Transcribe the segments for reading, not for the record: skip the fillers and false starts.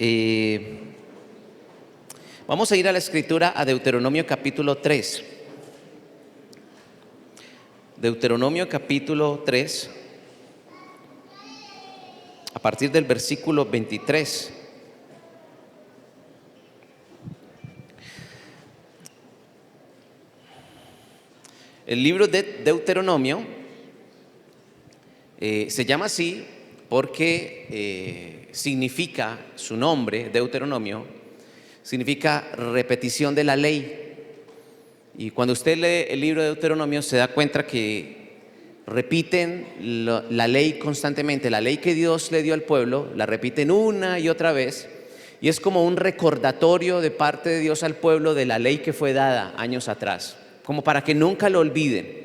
Eh, Vamos a ir a la escritura, a Deuteronomio capítulo 3. Deuteronomio capítulo 3, a partir del versículo 23. El libro de Deuteronomio se llama así porque significa, su nombre, Deuteronomio, significa repetición de la ley. Y cuando usted lee el libro de Deuteronomio se da cuenta que repiten la ley constantemente. La ley que Dios le dio al pueblo, la repiten una y otra vez. Y es como un recordatorio de parte de Dios al pueblo de la ley que fue dada años atrás, como para que nunca lo olviden.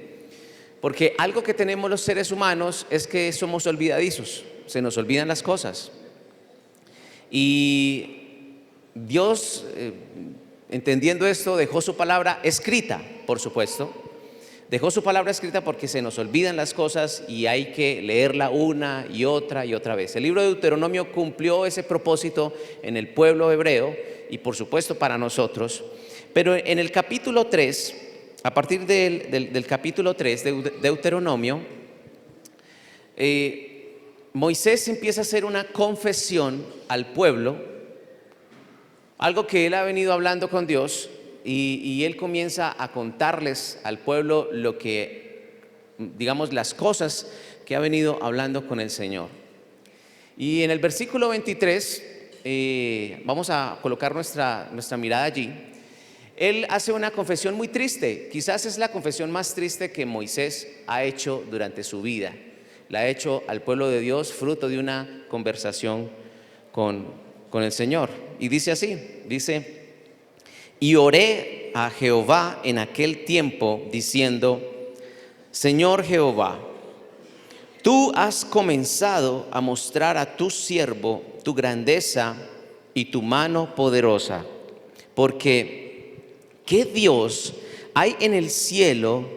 Porque algo que tenemos los seres humanos es que somos olvidadizos, se nos olvidan las cosas. Y Dios, entendiendo esto, dejó su palabra escrita, por supuesto. Dejó su palabra escrita porque se nos olvidan las cosas y hay que leerla una y otra vez. El libro de Deuteronomio cumplió ese propósito en el pueblo hebreo y por supuesto para nosotros. Pero en el capítulo 3, a partir del capítulo 3 de Deuteronomio, Moisés empieza a hacer una confesión al pueblo, algo que él ha venido hablando con Dios, y él comienza a contarles al pueblo lo que, digamos, las cosas que ha venido hablando con el Señor. Y en el versículo 23, vamos a colocar nuestra mirada allí. Él hace una confesión muy triste, quizás es la confesión más triste que Moisés ha hecho durante su vida. La ha hecho al pueblo de Dios fruto de una conversación con el Señor. Y dice así, dice: y oré a Jehová en aquel tiempo diciendo: Señor Jehová, tú has comenzado a mostrar a tu siervo tu grandeza y tu mano poderosa, porque ¿qué Dios hay en el cielo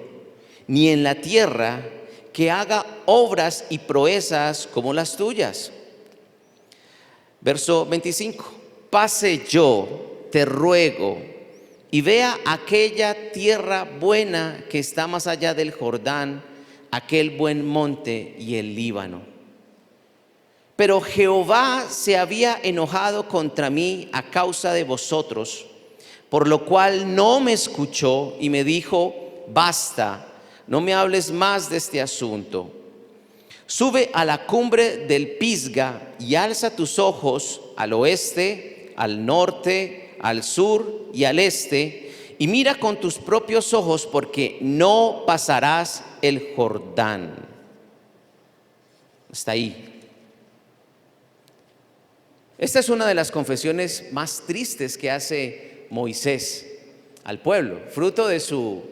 ni en la tierra que haga obras y proezas como las tuyas? Verso 25: pase yo, te ruego, y vea aquella tierra buena que está más allá del Jordán, aquel buen monte y el Líbano. Pero Jehová se había enojado contra mí a causa de vosotros, por lo cual no me escuchó y me dijo: basta, no me hables más de este asunto. Sube a la cumbre del Pisga y alza tus ojos al oeste, al norte, al sur y al este, y mira con tus propios ojos, porque no pasarás el Jordán. Hasta ahí. Esta es una de las confesiones más tristes que hace Moisés al pueblo, fruto de su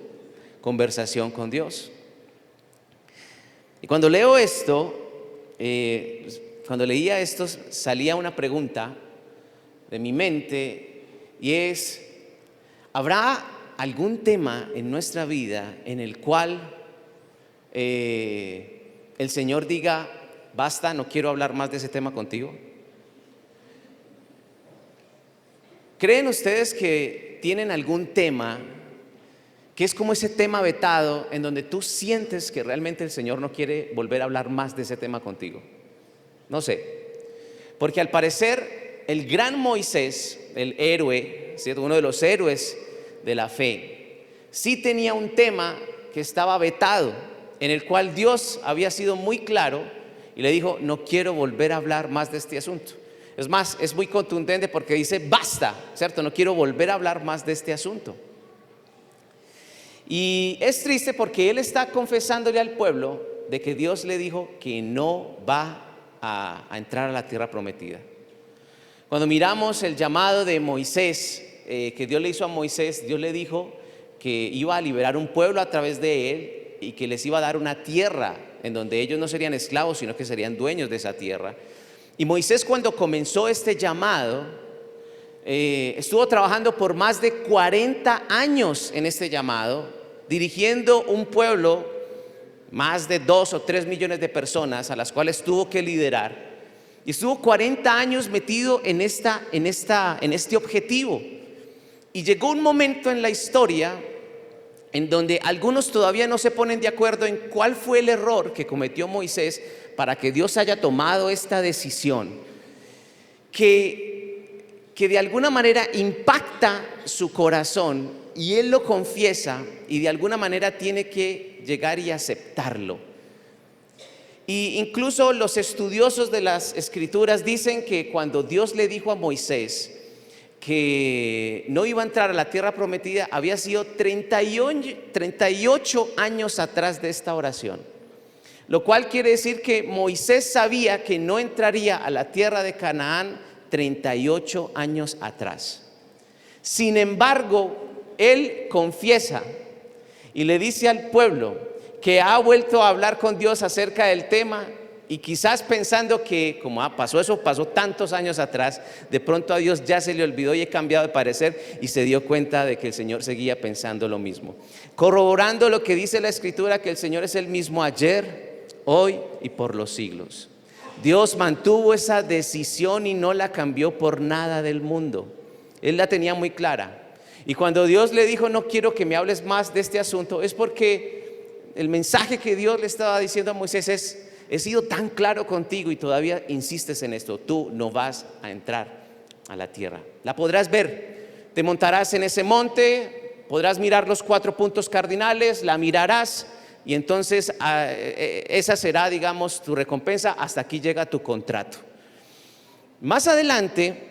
conversación con Dios. Y cuando leo esto, cuando leía esto, salía una pregunta de mi mente, y es: ¿habrá algún tema en nuestra vida en el cual el Señor diga: basta, no quiero hablar más de ese tema contigo? ¿Creen ustedes que tienen algún tema que es como ese tema vetado, en donde tú sientes que realmente el Señor no quiere volver a hablar más de ese tema contigo? No sé, porque al parecer el gran Moisés, el héroe, ¿cierto?, uno de los héroes de la fe, sí tenía un tema que estaba vetado, en el cual Dios había sido muy claro y le dijo: no quiero volver a hablar más de este asunto. Es más, es muy contundente porque dice: basta, ¿cierto? No quiero volver a hablar más de este asunto. Y es triste porque él está confesándole al pueblo de que Dios le dijo que no va a entrar a la tierra prometida. Cuando miramos el llamado de Moisés, que Dios le hizo a Moisés, Dios le dijo que iba a liberar un pueblo a través de él y que les iba a dar una tierra en donde ellos no serían esclavos, sino que serían dueños de esa tierra. Y Moisés, cuando comenzó este llamado, estuvo trabajando por más de 40 años en este llamado, dirigiendo un pueblo, más de 2 o 3 millones de personas a las cuales tuvo que liderar. Y estuvo 40 años metido en este objetivo. Y llegó un momento en la historia en donde algunos todavía no se ponen de acuerdo en cuál fue el error que cometió Moisés para que Dios haya tomado esta decisión, que de alguna manera impacta su corazón, y él lo confiesa y de alguna manera tiene que llegar y aceptarlo. Y incluso los estudiosos de las Escrituras dicen que cuando Dios le dijo a Moisés que no iba a entrar a la tierra prometida, había sido 38 años atrás de esta oración, lo cual quiere decir que Moisés sabía que no entraría a la tierra de Canaán 38 años atrás. Sin embargo, él confiesa y le dice al pueblo que ha vuelto a hablar con Dios acerca del tema, y quizás pensando que como pasó tantos años atrás, de pronto a Dios ya se le olvidó y he cambiado de parecer, y se dio cuenta de que el Señor seguía pensando lo mismo, corroborando lo que dice la Escritura, que el Señor es el mismo ayer, hoy y por los siglos. Dios mantuvo esa decisión y no la cambió por nada del mundo. Él la tenía muy clara. Y cuando Dios le dijo, no quiero que me hables más de este asunto, es porque el mensaje que Dios le estaba diciendo a Moisés es: he sido tan claro contigo y todavía insistes en esto. Tú no vas a entrar a la tierra. La podrás ver, te montarás en ese monte, podrás mirar los 4 puntos cardinales, la mirarás, y entonces esa será, digamos, tu recompensa. Hasta aquí llega tu contrato. Más adelante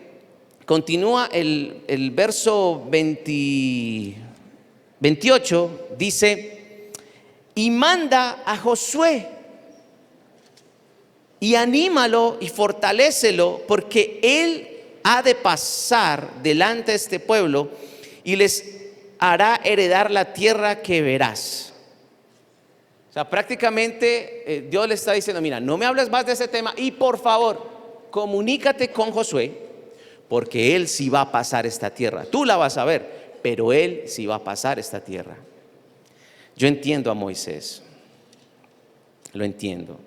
continúa el verso 28, dice: y manda a Josué y anímalo y fortalécelo, porque él ha de pasar delante de este pueblo y les hará heredar la tierra que verás. O sea, prácticamente Dios le está diciendo: mira, no me hables más de ese tema, y por favor, comunícate con Josué, porque él sí va a pasar esta tierra. Tú la vas a ver, pero él sí va a pasar esta tierra. Yo entiendo a Moisés, lo entiendo.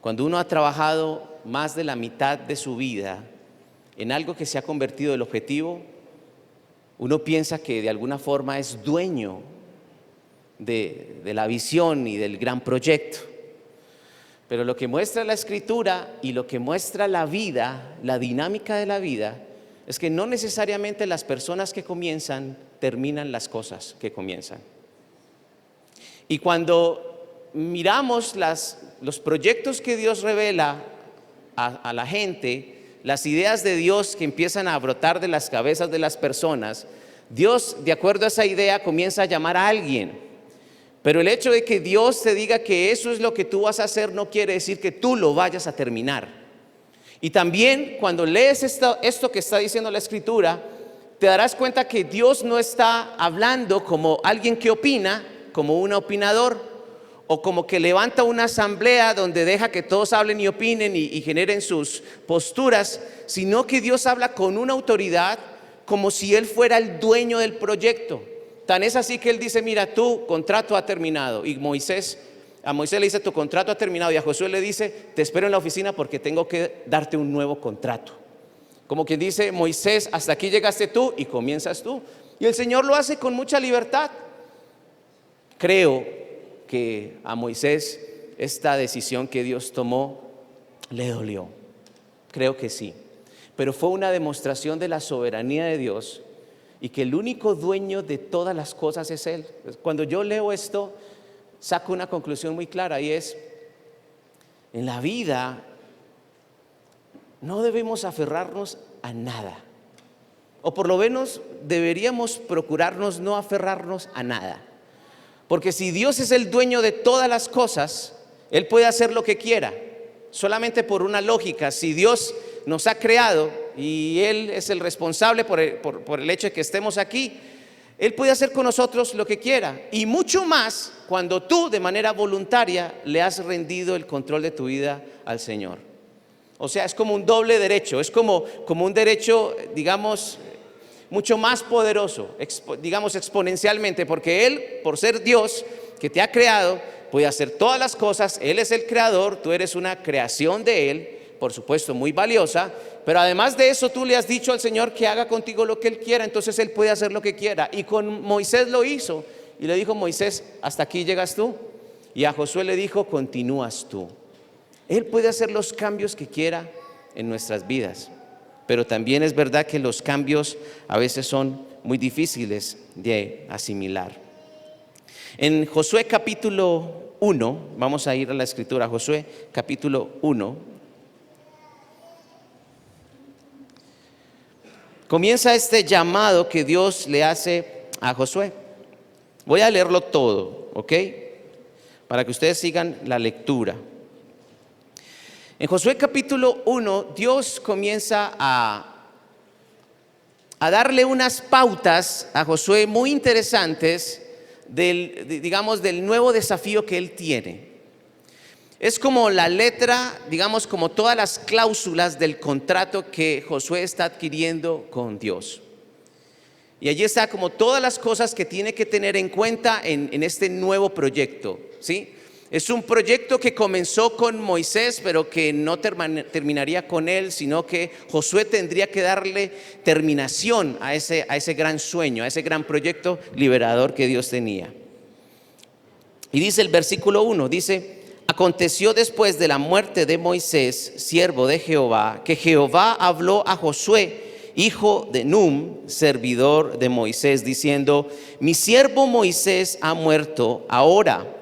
Cuando uno ha trabajado más de la mitad de su vida en algo que se ha convertido en el objetivo, uno piensa que de alguna forma es dueño de la visión y del gran proyecto. Pero lo que muestra la Escritura y lo que muestra la vida, la dinámica de la vida, es que no necesariamente las personas que comienzan terminan las cosas que comienzan. Y cuando miramos los proyectos que Dios revela a la gente, las ideas de Dios que empiezan a brotar de las cabezas de las personas, Dios, de acuerdo a esa idea, comienza a llamar a alguien. Pero el hecho de que Dios te diga que eso es lo que tú vas a hacer no quiere decir que tú lo vayas a terminar. Y también cuando lees esto que está diciendo la Escritura, te darás cuenta que Dios no está hablando como alguien que opina, como un opinador, o como que levanta una asamblea donde deja que todos hablen y opinen y generen sus posturas, sino que Dios habla con una autoridad como si Él fuera el dueño del proyecto. Tan es así que Él dice: mira, tu contrato ha terminado. Y a Moisés le dice: tu contrato ha terminado. Y a Josué le dice: te espero en la oficina porque tengo que darte un nuevo contrato. Como quien dice: Moisés, hasta aquí llegaste tú y comienzas tú. Y el Señor lo hace con mucha libertad. Creo que a Moisés esta decisión que Dios tomó le dolió. Creo que sí. Pero fue una demostración de la soberanía de Dios y que el único dueño de todas las cosas es Él. Cuando yo leo esto, saco una conclusión muy clara, y es: en la vida no debemos aferrarnos a nada, o por lo menos deberíamos procurarnos no aferrarnos a nada, porque si Dios es el dueño de todas las cosas, Él puede hacer lo que quiera. Solamente por una lógica, si Dios nos ha creado y Él es el responsable por el hecho de que estemos aquí, Él puede hacer con nosotros lo que quiera, y mucho más cuando tú de manera voluntaria le has rendido el control de tu vida al Señor. O sea, es como un doble derecho, es como un derecho, digamos, mucho más poderoso, digamos exponencialmente, porque Él, por ser Dios que te ha creado, puede hacer todas las cosas. Él es el creador, tú eres una creación de Él, por supuesto, muy valiosa, pero además de eso tú le has dicho al Señor que haga contigo lo que Él quiera, entonces Él puede hacer lo que quiera. Y con Moisés lo hizo, y le dijo: Moisés, hasta aquí llegas tú. Y a Josué le dijo: continúas tú. Él puede hacer los cambios que quiera en nuestras vidas, pero también es verdad que los cambios a veces son muy difíciles de asimilar. En Josué capítulo 1, vamos a ir a la escritura, Josué capítulo 1, comienza este llamado que Dios le hace a Josué. Voy a leerlo todo, ¿ok? Para que ustedes sigan la lectura. En Josué capítulo 1, Dios comienza a darle unas pautas a Josué muy interesantes del nuevo desafío que él tiene. Es como la letra, digamos, como todas las cláusulas del contrato que Josué está adquiriendo con Dios. Y allí está como todas las cosas que tiene que tener en cuenta en este nuevo proyecto, ¿sí? Es un proyecto que comenzó con Moisés, pero que no terminaría con él, sino que Josué tendría que darle terminación a ese gran sueño, a ese gran proyecto liberador que Dios tenía. Y dice el versículo 1, dice: aconteció después de la muerte de Moisés, siervo de Jehová, que Jehová habló a Josué, hijo de Num, servidor de Moisés, diciendo: mi siervo Moisés ha muerto ahora.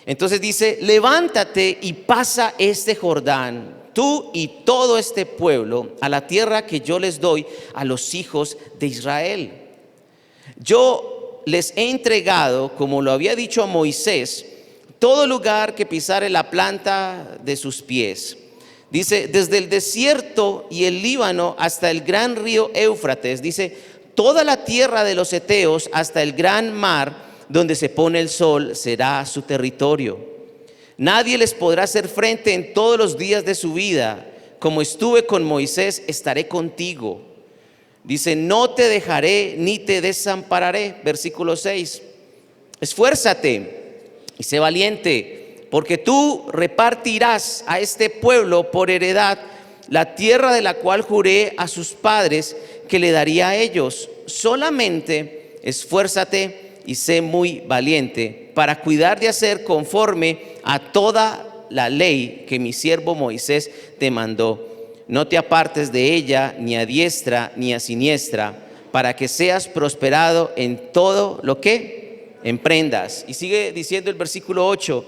Entonces dice: levántate y pasa este Jordán, tú y todo este pueblo, a la tierra que yo les doy a los hijos de Israel. Yo les he entregado, como lo había dicho a Moisés, todo lugar que pisare la planta de sus pies. Dice: desde el desierto y el Líbano hasta el gran río Éufrates, dice, toda la tierra de los heteos hasta el gran mar donde se pone el sol será su territorio. Nadie les podrá hacer frente en todos los días de su vida. Como estuve con Moisés, estaré contigo. Dice: no te dejaré ni te desampararé. Versículo 6. Esfuérzate y sé valiente, porque tú repartirás a este pueblo por heredad la tierra de la cual juré a sus padres que le daría a ellos. Solamente esfuérzate y sé muy valiente para cuidar de hacer conforme a toda la ley que mi siervo Moisés te mandó. No te apartes de ella ni a diestra ni a siniestra, para que seas prosperado en todo lo que emprendas. Y sigue diciendo el versículo 8: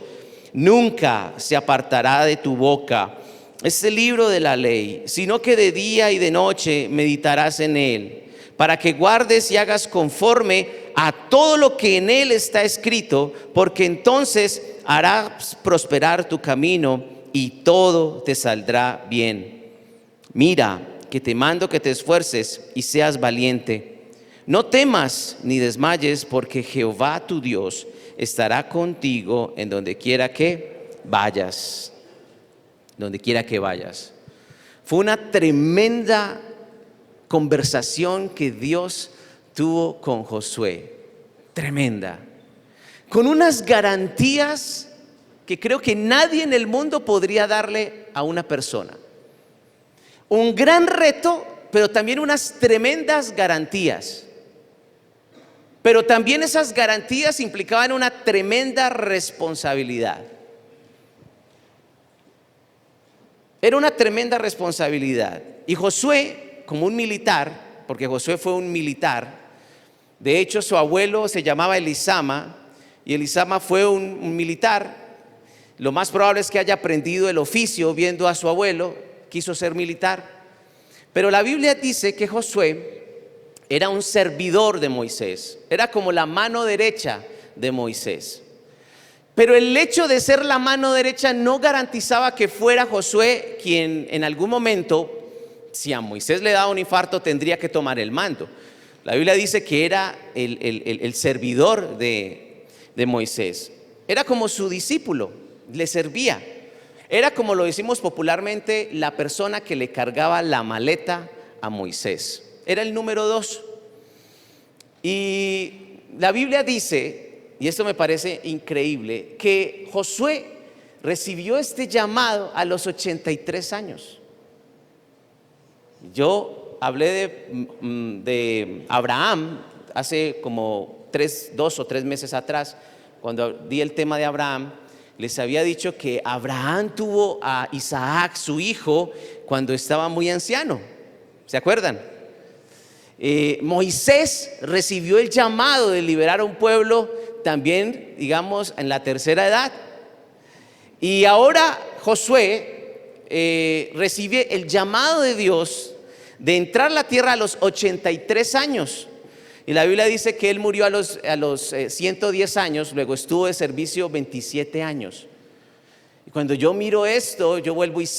nunca se apartará de tu boca este libro de la ley, sino que de día y de noche meditarás en él, para que guardes y hagas conforme a todo lo que en él está escrito, porque entonces harás prosperar tu camino y todo te saldrá bien. Mira que te mando que te esfuerces y seas valiente. No temas ni desmayes, porque Jehová tu Dios estará contigo en donde quiera que vayas. Donde quiera que vayas. Fue una tremenda conversación que Dios tuvo con Josué, tremenda, con unas garantías que creo que nadie en el mundo podría darle a una persona. Un gran reto, pero también unas tremendas garantías. Pero también esas garantías implicaban una tremenda responsabilidad. Era una tremenda responsabilidad. Y Josué, como un militar, porque Josué fue un militar, de hecho su abuelo se llamaba Elisama, y Elisama fue un militar. Lo más probable es que haya aprendido el oficio viendo a su abuelo, quiso ser militar. Pero la Biblia dice que Josué era un servidor de Moisés, era como la mano derecha de Moisés. Pero el hecho de ser la mano derecha no garantizaba que fuera Josué quien en algún momento, si a Moisés le daba un infarto, tendría que tomar el mando. La Biblia dice que era el servidor de Moisés. Era como su discípulo, le servía. Era, como lo decimos popularmente, la persona que le cargaba la maleta a Moisés. Era el número 2. Y la Biblia dice, y esto me parece increíble, que Josué recibió este llamado a los 83 años. Yo hablé de Abraham hace como 2 o 3 meses atrás, cuando di el tema de Abraham. Les había dicho que Abraham tuvo a Isaac, su hijo, cuando estaba muy anciano. ¿Se acuerdan? Moisés recibió el llamado de liberar a un pueblo también, digamos, en la tercera edad. Y ahora Josué recibe el llamado de Dios de entrar a la tierra a los 83 años. Y la Biblia dice que él murió a los 110 años, luego estuvo de servicio 27 años. Y cuando yo miro esto, yo vuelvo y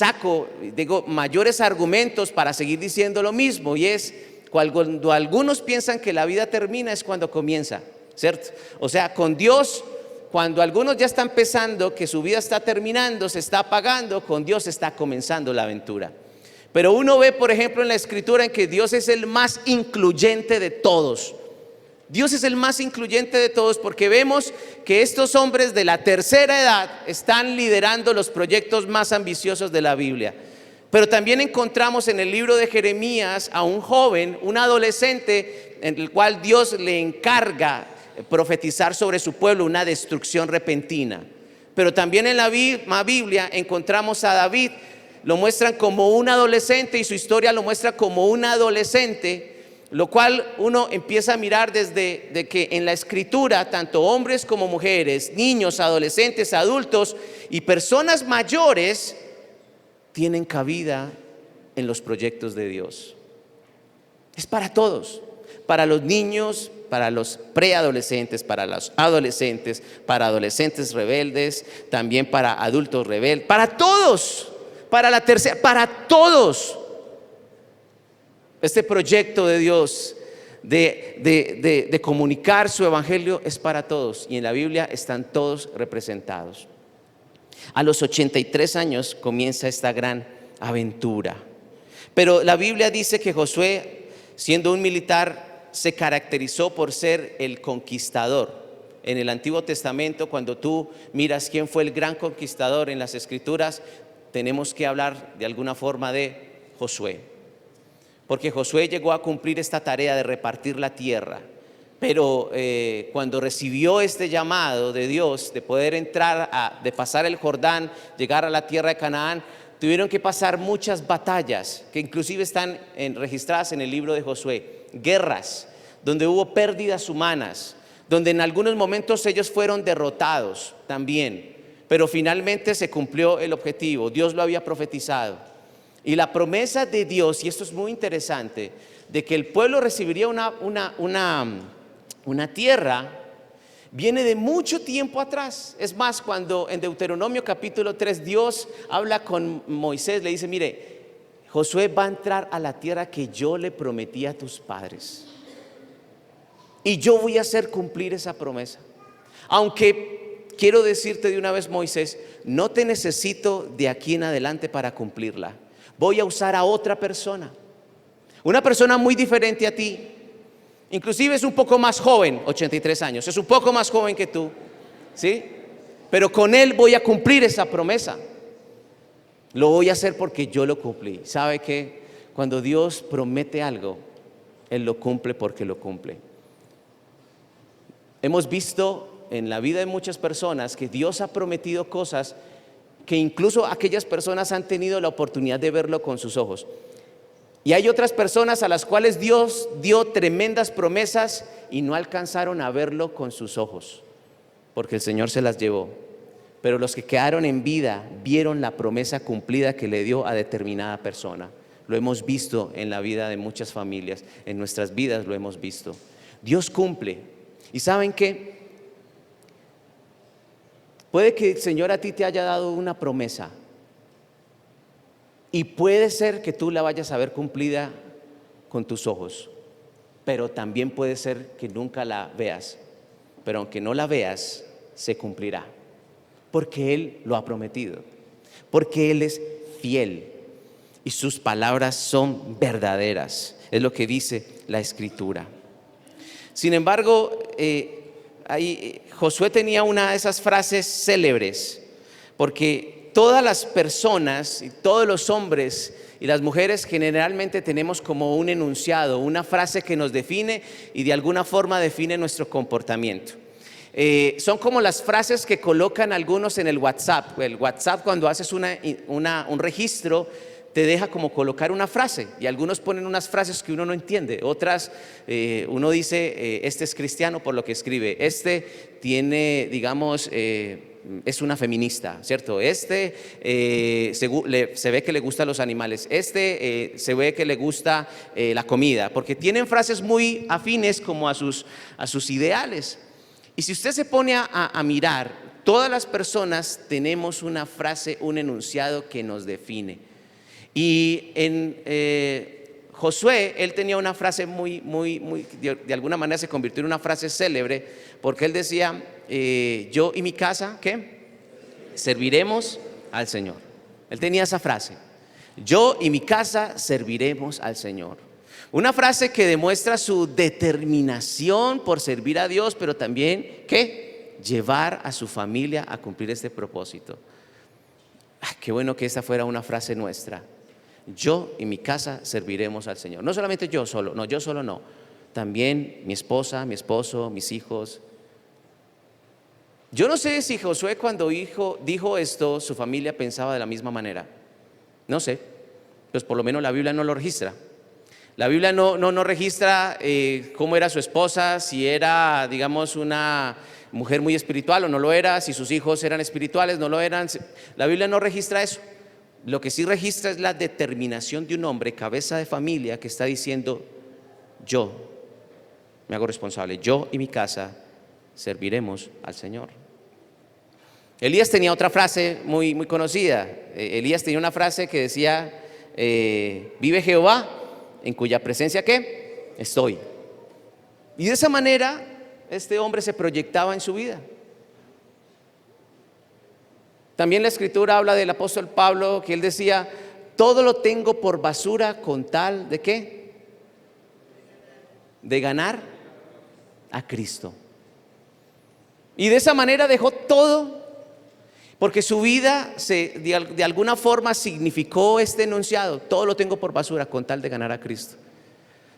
digo, mayores argumentos para seguir diciendo lo mismo. Y es, cuando algunos piensan que la vida termina, es cuando comienza, ¿cierto? O sea, con Dios, cuando algunos ya están pensando que su vida está terminando, se está apagando, con Dios está comenzando la aventura. Pero uno ve, por ejemplo, en la Escritura en que Dios es el más incluyente de todos. Dios es el más incluyente de todos, porque vemos que estos hombres de la tercera edad están liderando los proyectos más ambiciosos de la Biblia. Pero también encontramos en el libro de Jeremías a un joven, un adolescente, en el cual Dios le encarga profetizar sobre su pueblo una destrucción repentina. Pero también en la misma Biblia encontramos a David. Lo muestran como un adolescente y su historia lo muestra como un adolescente, lo cual uno empieza a mirar desde de que en la Escritura tanto hombres como mujeres, niños, adolescentes, adultos y personas mayores tienen cabida en los proyectos de Dios. Es para todos, para los niños, para los preadolescentes, para los adolescentes, para adolescentes rebeldes, también para adultos rebeldes, para todos. Para la tercera, para todos. Este proyecto de Dios de comunicar su evangelio es para todos, y en la Biblia están todos representados. A los 83 años comienza esta gran aventura. Pero la Biblia dice que Josué, siendo un militar, se caracterizó por ser el conquistador. En el Antiguo Testamento, cuando tú miras quién fue el gran conquistador en las Escrituras, tenemos que hablar de alguna forma de Josué, porque Josué llegó a cumplir esta tarea de repartir la tierra. Pero cuando recibió este llamado de Dios de poder entrar, de pasar el Jordán, llegar a la tierra de Canaán, tuvieron que pasar muchas batallas que inclusive están registradas en el libro de Josué. Guerras donde hubo pérdidas humanas, donde en algunos momentos ellos fueron derrotados también. Pero finalmente se cumplió el objetivo. Dios lo había profetizado. Y la promesa de Dios, y esto es muy interesante, de que el pueblo recibiría una tierra, viene de mucho tiempo atrás. Es más, cuando en Deuteronomio capítulo 3 Dios habla con Moisés, le dice: mire, Josué va a entrar a la tierra que yo le prometí a tus padres, y yo voy a hacer cumplir esa promesa. Aunque quiero decirte de una vez, Moisés, no te necesito de aquí en adelante para cumplirla. Voy a usar a otra persona, una persona muy diferente a ti. Inclusive es un poco más joven, 83 años, es un poco más joven que tú, ¿sí? Pero con él voy a cumplir esa promesa. Lo voy a hacer porque yo lo cumplí. ¿Sabe qué? Cuando Dios promete algo, Él lo cumple porque lo cumple. Hemos visto en la vida de muchas personas que Dios ha prometido cosas que incluso aquellas personas han tenido la oportunidad de verlo con sus ojos. Y hay otras personas a las cuales Dios dio tremendas promesas y no alcanzaron a verlo con sus ojos, porque el Señor se las llevó. Pero los que quedaron en vida vieron la promesa cumplida que le dio a determinada persona. Lo hemos visto en la vida de muchas familias, en nuestras vidas lo hemos visto. Dios cumple. ¿Y saben qué? Puede que el Señor a ti te haya dado una promesa, y puede ser que tú la vayas a ver cumplida con tus ojos, pero también puede ser que nunca la veas. Pero aunque no la veas, se cumplirá, porque Él lo ha prometido, porque Él es fiel y sus palabras son verdaderas. Es lo que dice la Escritura. Sin embargo, Josué tenía una de esas frases célebres, porque todas las personas y todos los hombres y las mujeres generalmente tenemos como un enunciado, una frase que nos define y de alguna forma define nuestro comportamiento. Son como las frases que colocan algunos en el WhatsApp. El WhatsApp, cuando haces un registro, te deja como colocar una frase, y algunos ponen unas frases que uno no entiende, otras uno dice, este es cristiano por lo que escribe, este tiene, digamos, es una feminista, ¿cierto? Este se ve que le gustan los animales, este se ve que le gusta la comida, porque tienen frases muy afines como a sus ideales. Y si usted se pone a mirar, todas las personas tenemos una frase, un enunciado que nos define. Y en Josué, él tenía una frase de alguna manera se convirtió en una frase célebre, porque él decía, yo y mi casa, ¿qué? Serviremos al Señor. Él tenía esa frase, yo y mi casa serviremos al Señor. Una frase que demuestra su determinación por servir a Dios, pero también, ¿qué? Llevar a su familia a cumplir este propósito. Qué bueno que esta fuera una frase nuestra. Yo y mi casa serviremos al Señor. No solamente yo solo, no, yo solo no. También mi esposa, mi esposo, mis hijos. Yo no sé si Josué cuando dijo esto, su familia pensaba de la misma manera. No sé, pues por lo menos la Biblia no lo registra. La Biblia no registra cómo era su esposa, si era, digamos, una mujer muy espiritual o no lo era, si sus hijos eran espirituales, no lo eran. La Biblia no registra eso. Lo que sí registra es la determinación de un hombre, cabeza de familia, que está diciendo, yo me hago responsable, yo y mi casa serviremos al Señor. Elías tenía otra frase muy conocida. Elías tenía una frase que decía, vive Jehová, en cuya presencia, ¿qué? Estoy. Y de esa manera, este hombre se proyectaba en su vida. También la Escritura habla del apóstol Pablo, que él decía, todo lo tengo por basura con tal de ¿qué? De ganar a Cristo. Y de esa manera dejó todo, porque su vida de alguna forma significó este enunciado, todo lo tengo por basura con tal de ganar a Cristo.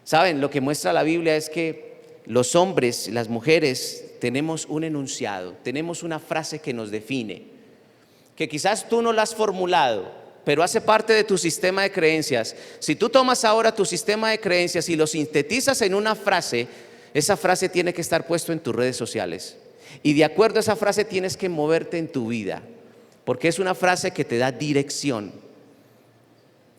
Saben, lo que muestra la Biblia es que los hombres y las mujeres tenemos un enunciado, tenemos una frase que nos define, que quizás tú no la has formulado, pero hace parte de tu sistema de creencias. Si tú tomas ahora tu sistema de creencias y lo sintetizas en una frase, esa frase tiene que estar puesto en tus redes sociales. Y de acuerdo a esa frase tienes que moverte en tu vida, porque es una frase que te da dirección.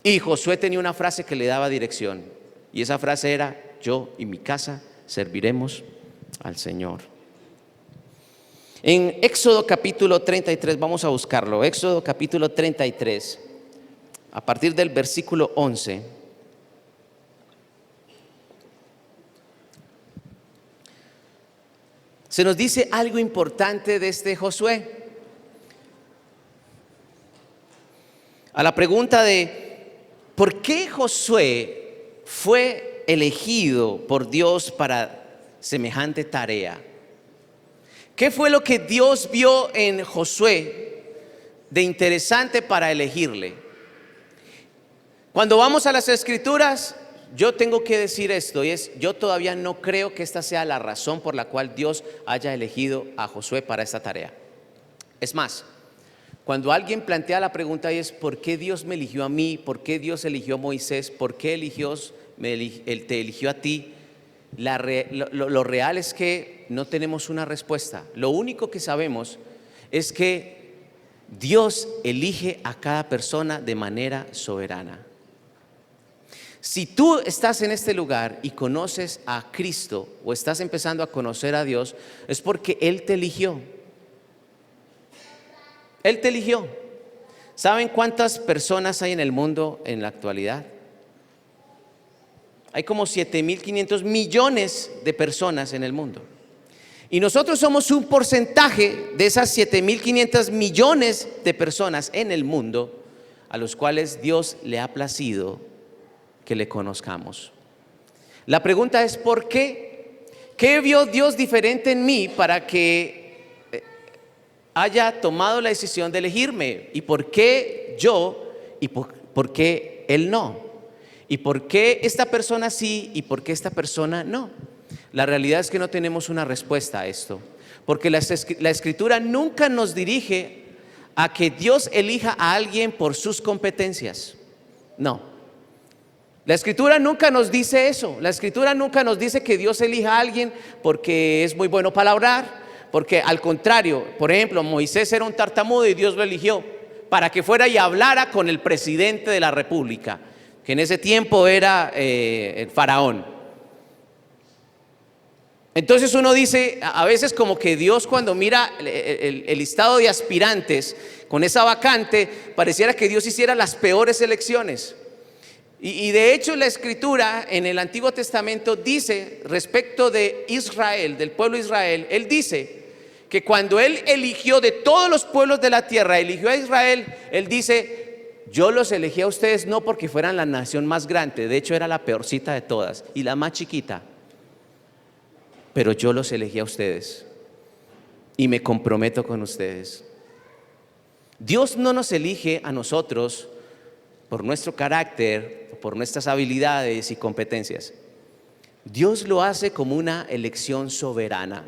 Y Josué tenía una frase que le daba dirección, y esa frase era, yo y mi casa serviremos al Señor. En Éxodo capítulo 33, vamos a buscarlo, Éxodo capítulo 33, a partir del versículo 11. Se nos dice algo importante de este Josué. A la pregunta de ¿por qué Josué fue elegido por Dios para semejante tarea? ¿Qué fue lo que Dios vio en Josué de interesante para elegirle? Cuando vamos a las Escrituras, yo tengo que decir esto, y es, yo todavía no creo que esta sea la razón por la cual Dios haya elegido a Josué para esta tarea. Es más, cuando alguien plantea la pregunta y es ¿por qué Dios me eligió a mí? ¿Por qué Dios eligió a Moisés? ¿Por qué Él te eligió a ti? Lo real es que no tenemos una respuesta. Lo único que sabemos es que Dios elige a cada persona de manera soberana. Si tú estás en este lugar y conoces a Cristo o estás empezando a conocer a Dios, es porque Él te eligió. Él te eligió. ¿Saben cuántas personas hay en el mundo en la actualidad? Hay como 7.500 millones de personas en el mundo. Y nosotros somos un porcentaje de esas 7.500 millones de personas en el mundo a los cuales Dios le ha placido que le conozcamos. La pregunta es ¿por qué? ¿Qué vio Dios diferente en mí para que haya tomado la decisión de elegirme? ¿Y por qué yo? ¿Y por qué él no? ¿Y por qué esta persona sí y por qué esta persona no? La realidad es que no tenemos una respuesta a esto, porque la Escritura nunca nos dirige a que Dios elija a alguien por sus competencias. No. La Escritura nunca nos dice eso. La Escritura nunca nos dice que Dios elija a alguien porque es muy bueno para orar, porque al contrario, por ejemplo, Moisés era un tartamudo y Dios lo eligió para que fuera y hablara con el presidente de la república, que en ese tiempo era el faraón. Entonces uno dice, a veces como que Dios, cuando mira el listado de aspirantes con esa vacante, pareciera que Dios hiciera las peores elecciones. Y de hecho la Escritura en el Antiguo Testamento dice respecto de Israel, del pueblo de Israel, Él dice que cuando Él eligió de todos los pueblos de la tierra, eligió a Israel, Él dice: yo los elegí a ustedes no porque fueran la nación más grande, de hecho era la peorcita de todas y la más chiquita, pero yo los elegí a ustedes y me comprometo con ustedes. Dios no nos elige a nosotros por nuestro carácter, por nuestras habilidades y competencias. Dios lo hace como una elección soberana.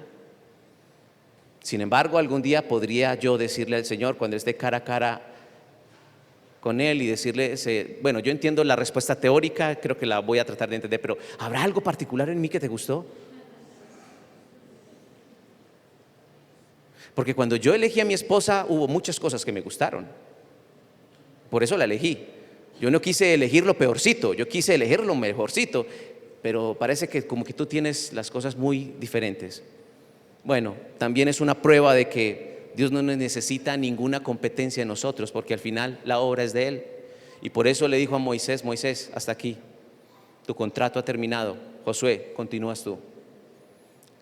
Sin embargo, algún día podría yo decirle al Señor, cuando esté cara a cara con Él, y decirle, bueno, yo entiendo la respuesta teórica, creo que la voy a tratar de entender, pero ¿habrá algo particular en mí que te gustó? Porque cuando yo elegí a mi esposa hubo muchas cosas que me gustaron. Por eso la elegí. Yo no quise elegir lo peorcito, yo quise elegir lo mejorcito, pero parece que como que tú tienes las cosas muy diferentes. Bueno, también es una prueba de que Dios no necesita ninguna competencia en nosotros, porque al final la obra es de Él. Y por eso le dijo a Moisés: Moisés, hasta aquí, tu contrato ha terminado. Josué, continúas tú.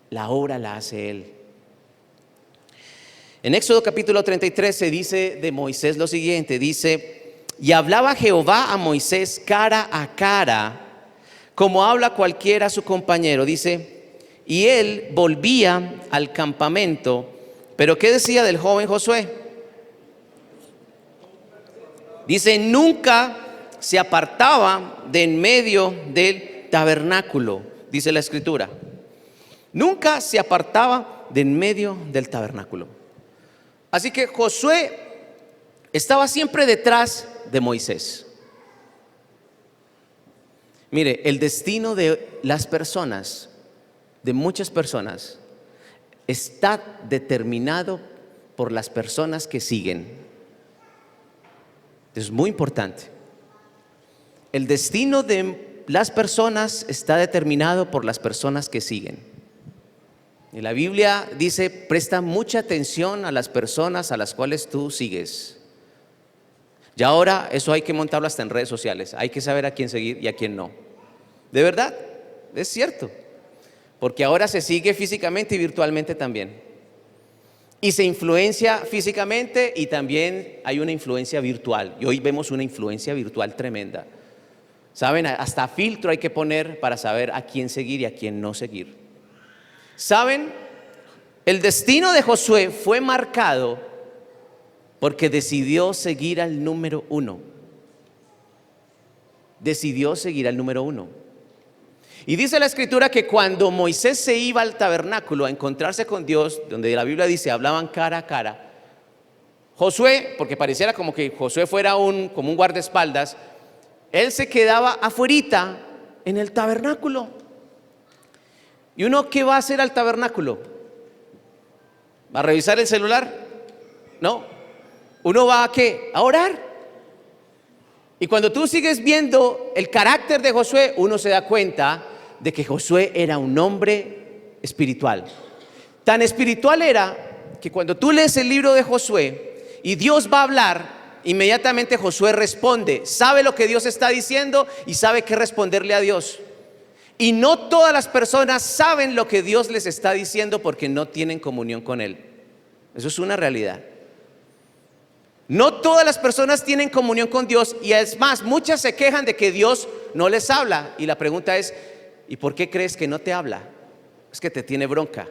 La obra la hace Él. En Éxodo capítulo 33 se dice de Moisés lo siguiente, dice: y hablaba Jehová a Moisés cara a cara, como habla cualquiera a su compañero. Dice: y él volvía al campamento. Pero ¿qué decía del joven Josué? Dice: nunca se apartaba de en medio del tabernáculo, dice la Escritura. Nunca se apartaba de en medio del tabernáculo. Así que Josué estaba siempre detrás de Moisés. Mire, el destino de las personas, de muchas personas, está determinado por las personas que siguen. Es muy importante. El destino de las personas está determinado por las personas que siguen. Y la Biblia dice: presta mucha atención a las personas a las cuales tú sigues. Y ahora eso hay que montarlo hasta en redes sociales. Hay que saber a quién seguir y a quién no. De verdad, es cierto. Porque ahora se sigue físicamente y virtualmente también. Y se influencia físicamente y también hay una influencia virtual. Y hoy vemos una influencia virtual tremenda. ¿Saben? Hasta filtro hay que poner para saber a quién seguir y a quién no seguir. ¿Saben? El destino de Josué fue marcado porque decidió seguir al número uno. Decidió seguir al número uno. Y dice la Escritura que cuando Moisés se iba al tabernáculo a encontrarse con Dios, donde la Biblia dice hablaban cara a cara, Josué, porque pareciera como que Josué fuera como un guardaespaldas, él se quedaba afuerita en el tabernáculo. ¿Y uno qué va a hacer al tabernáculo? ¿Va a revisar el celular? No. ¿Uno va a qué? A orar. Y cuando tú sigues viendo el carácter de Josué, uno se da cuenta de que Josué era un hombre espiritual. Tan espiritual era que cuando tú lees el libro de Josué y Dios va a hablar, inmediatamente Josué responde, sabe lo que Dios está diciendo y sabe qué responderle a Dios. Y no todas las personas saben lo que Dios les está diciendo porque no tienen comunión con Él. Eso es una realidad. No todas las personas tienen comunión con Dios, y es más, muchas se quejan de que Dios no les habla. Y la pregunta es: ¿y por qué crees que no te habla? Es que te tiene bronca.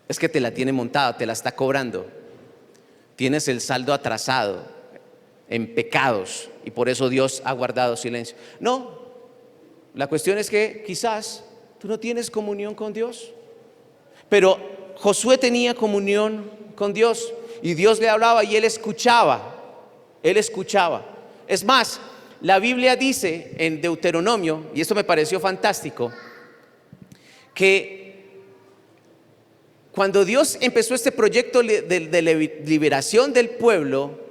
Es que te la tiene montada, te la está cobrando. Tienes el saldo atrasado. en pecados y por eso Dios ha guardado silencio. No, la cuestión es que quizás tú no tienes comunión con Dios, pero Josué tenía comunión con Dios y Dios le hablaba y él escuchaba. Es más, la Biblia dice en Deuteronomio, y esto me pareció fantástico, que cuando Dios empezó este proyecto de liberación del pueblo,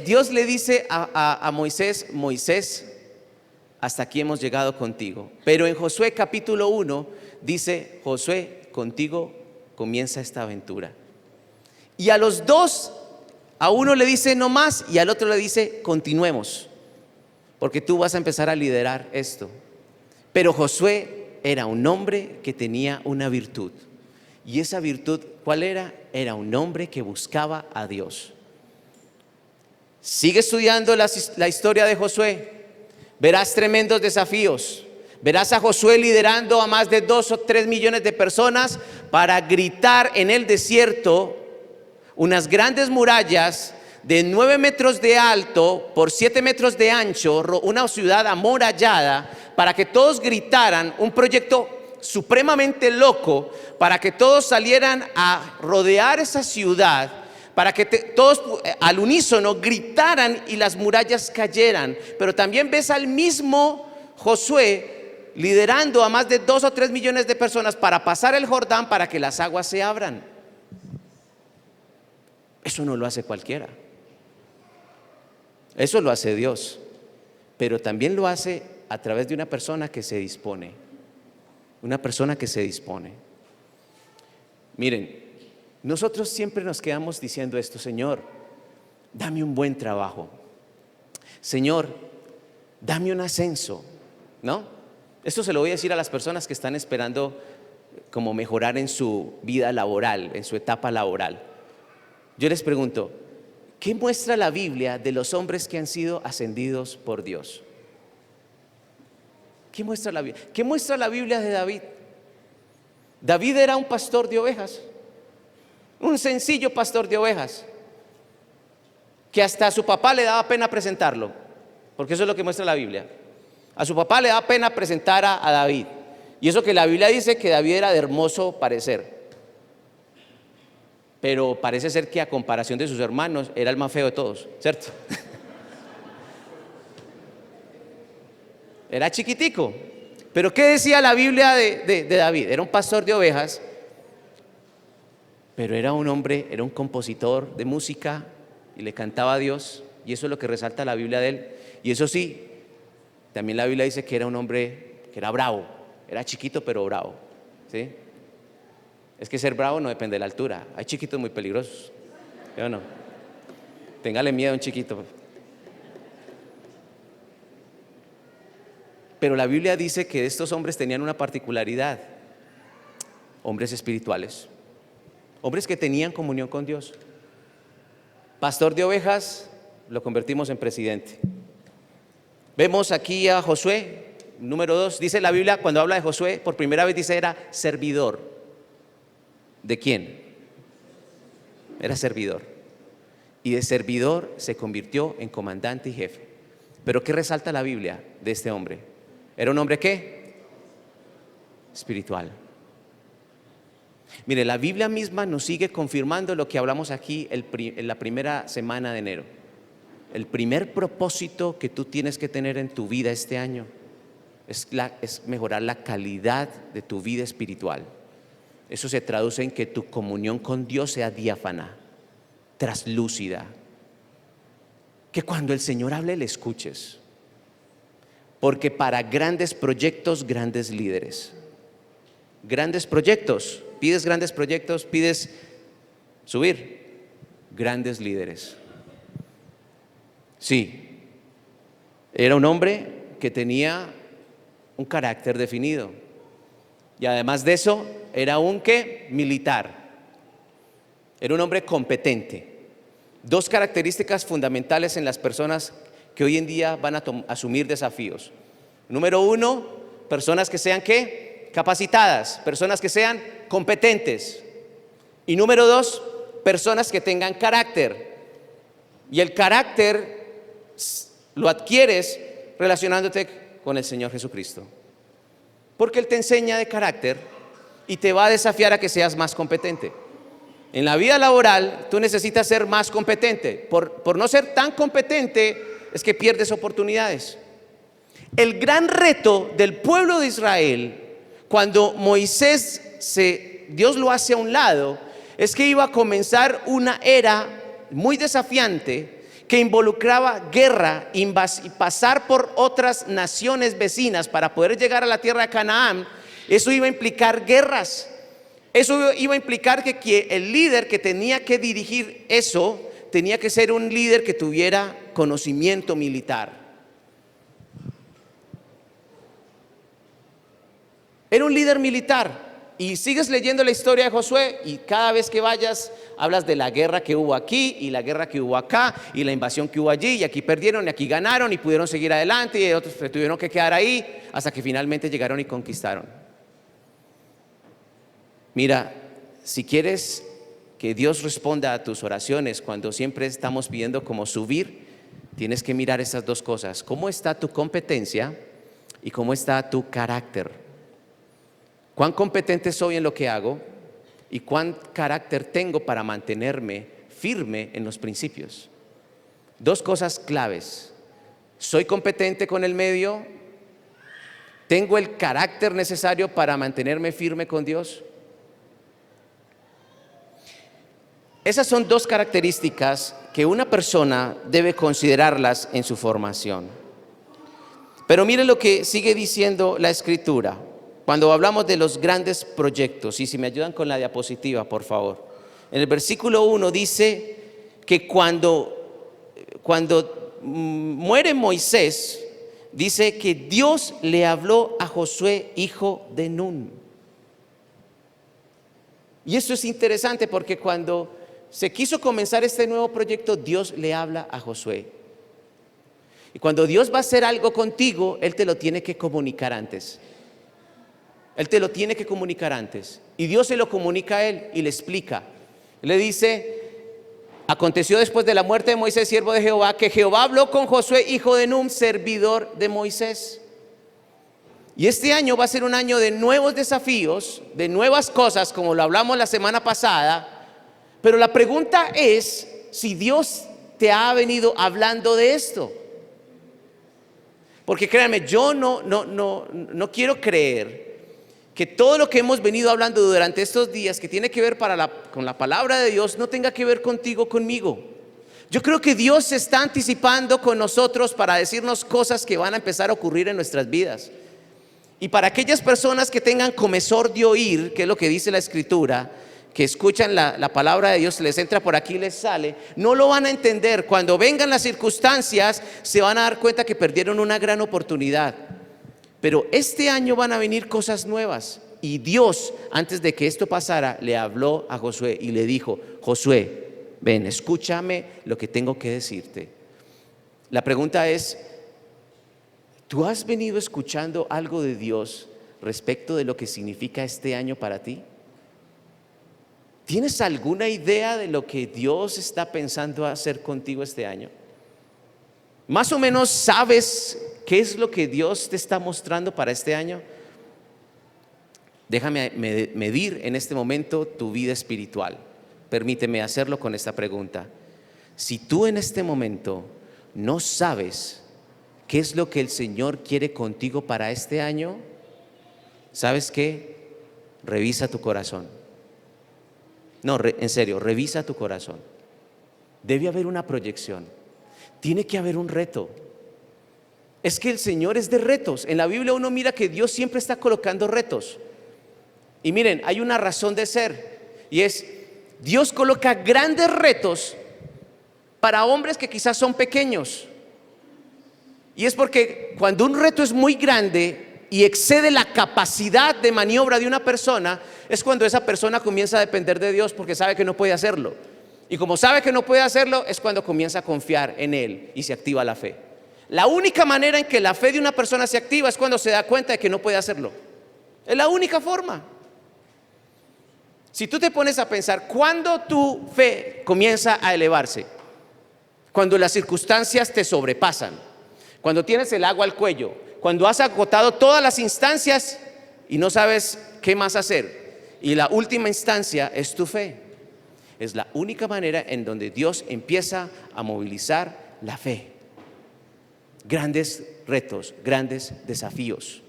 Dios le dice a Moisés: Moisés, hasta aquí hemos llegado contigo. Pero en Josué capítulo 1 dice: Josué, contigo comienza esta aventura. Y a los dos, a uno le dice no más y al otro le dice continuemos, porque tú vas a empezar a liderar esto. Pero Josué era un hombre que tenía una virtud. Y esa virtud, ¿cuál era? Era un hombre que buscaba a Dios. Sigue estudiando la historia de Josué. Verás tremendos desafíos. Verás a Josué liderando a más de 2 o 3 millones de personas para gritar en el desierto unas grandes murallas de 9 metros de alto por 7 metros de ancho, una ciudad amurallada, para que todos gritaran, un proyecto supremamente loco, para que todos salieran a rodear esa ciudad, para que todos al unísono gritaran y las murallas cayeran. Pero también ves al mismo Josué liderando a más de 2 o 3 millones de personas para pasar el Jordán para que las aguas se abran. Eso no lo hace cualquiera. Eso lo hace Dios, pero también lo hace a través de una persona que se dispone. Una persona que se dispone. Miren, nosotros siempre nos quedamos diciendo esto: Señor, dame un buen trabajo. Señor, dame un ascenso, ¿no? Esto se lo voy a decir a las personas que están esperando como mejorar en su vida laboral, en su etapa laboral. Yo les pregunto, ¿qué muestra la Biblia de los hombres que han sido ascendidos por Dios? ¿Qué muestra la Biblia? ¿Qué muestra la Biblia de David? David era un pastor de ovejas, un sencillo pastor de ovejas, que hasta a su papá le daba pena presentarlo, porque eso es lo que muestra la Biblia. A su papá le daba pena presentar a David, y eso que la Biblia dice que David era de hermoso parecer. Pero parece ser que a comparación de sus hermanos era el más feo de todos, ¿cierto? Era chiquitico. Pero ¿qué decía la Biblia de David? Era un pastor de ovejas, pero era un hombre, era un compositor de música y le cantaba a Dios, y eso es lo que resalta la Biblia de él. Y eso sí, también la Biblia dice que era un hombre que era bravo, era chiquito pero bravo, ¿sí? Es que ser bravo no depende de la altura. Hay chiquitos muy peligrosos, ¿sí o no? Téngale miedo a un chiquito. Pero la Biblia dice que estos hombres tenían una particularidad: hombres espirituales, hombres que tenían comunión con Dios. Pastor de ovejas, lo convertimos en presidente. Vemos aquí a Josué, número 2, dice la Biblia, cuando habla de Josué, por primera vez dice era servidor. ¿De quién? Era servidor. Y de servidor se convirtió en comandante y jefe. Pero ¿qué resalta la Biblia de este hombre? ¿Era un hombre qué? Espiritual. Mire, la Biblia misma nos sigue confirmando lo que hablamos aquí en la primera semana de enero. El primer propósito que tú tienes que tener en tu vida este año es mejorar la calidad de tu vida espiritual. Eso se traduce en que tu comunión con Dios sea diáfana, traslúcida, que cuando el Señor hable le escuches, porque para grandes proyectos, grandes líderes. Grandes proyectos, pides subir, grandes líderes. Sí, era un hombre que tenía un carácter definido, y además de eso era un ¿qué? Militar. Era un hombre competente. 2 características fundamentales en las personas que hoy en día van a asumir desafíos. Número 1, personas que sean ¿qué? Capacitadas, personas que sean competentes. Y número 2, personas que tengan carácter. Y el carácter Lo adquieres relacionándote con el Señor Jesucristo. Porque Él te enseña de carácter y te va a desafiar a que seas más competente. En la vida laboral tú necesitas ser más competente. Por no ser tan competente es que pierdes oportunidades. El gran reto del pueblo de Israel, cuando Dios lo hace a un lado, es que iba a comenzar una era muy desafiante que involucraba guerra y pasar por otras naciones vecinas para poder llegar a la tierra de Canaán. Eso iba a implicar guerras. Eso iba a implicar que el líder que tenía que dirigir eso tenía que ser un líder que tuviera conocimiento militar. Era un líder militar. Y sigues leyendo la historia de Josué y cada vez que vayas hablas de la guerra que hubo aquí y la guerra que hubo acá y la invasión que hubo allí, y aquí perdieron y aquí ganaron y pudieron seguir adelante, y otros se tuvieron que quedar ahí hasta que finalmente llegaron y conquistaron. Mira, si quieres que Dios responda a tus oraciones cuando siempre estamos pidiendo como subir, tienes que mirar esas dos cosas: cómo está tu competencia y cómo está tu carácter. ¿Cuán competente soy en lo que hago? ¿Y cuán carácter tengo para mantenerme firme en los principios? Dos cosas claves: ¿soy competente con el medio? ¿Tengo el carácter necesario para mantenerme firme con Dios? Esas son dos características que una persona debe considerarlas en su formación. Pero mire lo que sigue diciendo la Escritura cuando hablamos de los grandes proyectos. Y si me ayudan con la diapositiva, por favor. En el versículo 1 dice que cuando muere Moisés, dice que Dios le habló a Josué, hijo de Nun. Y esto es interesante porque cuando se quiso comenzar este nuevo proyecto, Dios le habla a Josué. Y cuando Dios va a hacer algo contigo, Él te lo tiene que comunicar antes. Él te lo tiene que comunicar antes. Y Dios se lo comunica a él y le explica. Le dice: aconteció después de la muerte de Moisés, siervo de Jehová, que Jehová habló con Josué, hijo de Nun, servidor de Moisés. Y este año va a ser un año de nuevos desafíos, de nuevas cosas, como lo hablamos la semana pasada. Pero la pregunta es si Dios te ha venido hablando de esto. Porque créanme, yo no quiero creer que todo lo que hemos venido hablando durante estos días, que tiene que ver con la palabra de Dios, no tenga que ver contigo, conmigo. Yo creo que Dios se está anticipando con nosotros para decirnos cosas que van a empezar a ocurrir en nuestras vidas. Y para aquellas personas que tengan comezón de oír, que es lo que dice la Escritura, que escuchan la palabra de Dios, les entra por aquí y les sale, no lo van a entender. Cuando vengan las circunstancias, se van a dar cuenta que perdieron una gran oportunidad. Pero este año van a venir cosas nuevas. Y Dios, antes de que esto pasara, le habló a Josué y le dijo: Josué, ven, escúchame lo que tengo que decirte. La pregunta es: ¿tú has venido escuchando algo de Dios respecto de lo que significa este año para ti? ¿Tienes alguna idea de lo que Dios está pensando hacer contigo este año? ¿Más o menos sabes qué es lo que Dios te está mostrando para este año? Déjame medir en este momento tu vida espiritual. Permíteme hacerlo con esta pregunta. Si tú en este momento no sabes qué es lo que el Señor quiere contigo para este año, ¿sabes qué? Revisa tu corazón. No, en serio, revisa tu corazón. Debe haber una proyección. Tiene que haber un reto. Es que el Señor es de retos. En la Biblia uno mira que Dios siempre está colocando retos. Y miren, hay una razón de ser. Y es: Dios coloca grandes retos para hombres que quizás son pequeños. Y es porque cuando un reto es muy grande y excede la capacidad de maniobra de una persona, es cuando esa persona comienza a depender de Dios, porque sabe que no puede hacerlo. Y como sabe que no puede hacerlo, es cuando comienza a confiar en Él y se activa la fe. La única manera en que la fe de una persona se activa es cuando se da cuenta de que no puede hacerlo. Es la única forma. Si tú te pones a pensar, ¿cuándo tu fe comienza a elevarse? cuando las circunstancias te sobrepasan, cuando tienes el agua al cuello, cuando has agotado todas las instancias y no sabes qué más hacer. Y la última instancia es tu fe. Es la única manera en donde Dios empieza a movilizar la fe. Grandes retos, grandes desafíos.